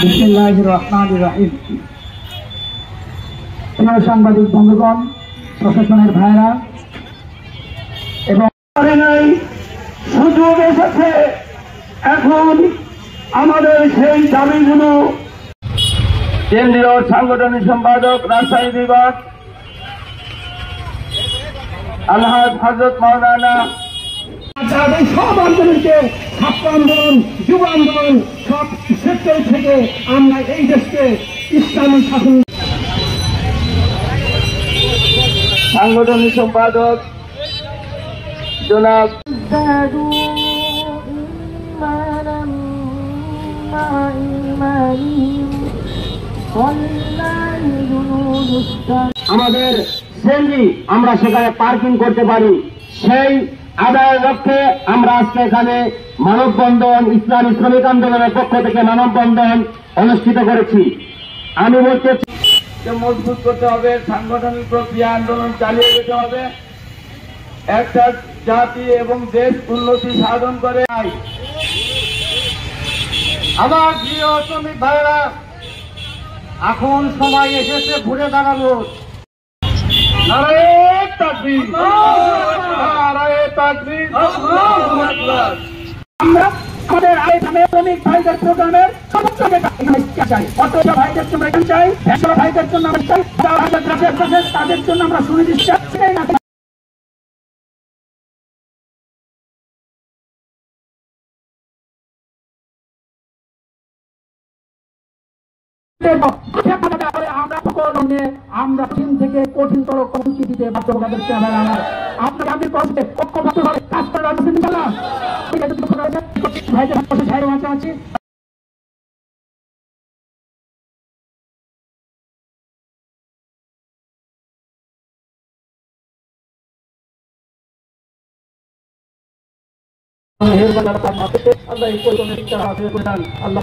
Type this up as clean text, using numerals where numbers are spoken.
বিসমিল্লাহির রহমানির রহিম। প্রিয় সাংবাদিক বন্ধুগণ, প্রশাসনের ভাইরা, এবং সুযোগ এসেছে, এখন আমাদের সেই দাবিগুলো কেন্দ্রীয় সাংগঠনিক সম্পাদক রাজশাহী বিভাগ আলহাজ হযরত মাওলানা সব আন্দোলনকে, ছাত্র আন্দোলন, যুব আন্দোলন, সব সেক্টর থেকে আমরা এই দেশকে ইসলামী শাসন। সাংগঠনিক সম্পাদক জনাব আমাদের সিএনজি আমরা সেখানে পার্কিং করতে পারি, সেই আদায়ের লক্ষ্যে আমরা আজকে এখানে মানববন্ধন, ইসলামী শ্রমিক আন্দোলনের পক্ষ থেকে মানববন্ধন অনুষ্ঠিত করেছি। আমি বলতে মজবুত করতে হবে, সাংগঠনিক প্রক্রিয়া আন্দোলন চালিয়ে যেতে হবে, একটা জাতি এবং দেশ উন্নতি সাধন করে। আমার প্রিয় শ্রমিক ভাইরা, এখন সময় এসেছে ঘুরে দাঁড়ানো। নারায়ে তাকবীর, নারায়ে তাকবীর। আমরা আমাদের শ্রমিক ভাইদের প্রোগ্রামের সমস্ত ভাইদের জন্য চাই, ভাইদের জন্য আমরা চাই, তাদের জন্য আমরা সুনির্দিষ্ট আমরা চীন থেকে কঠিনতর কর্মসূচি দিতে বাধ্য আপনাকে আমি ঐক্যবদ্ধভাবে কাজ করে আছি। আল্লাহ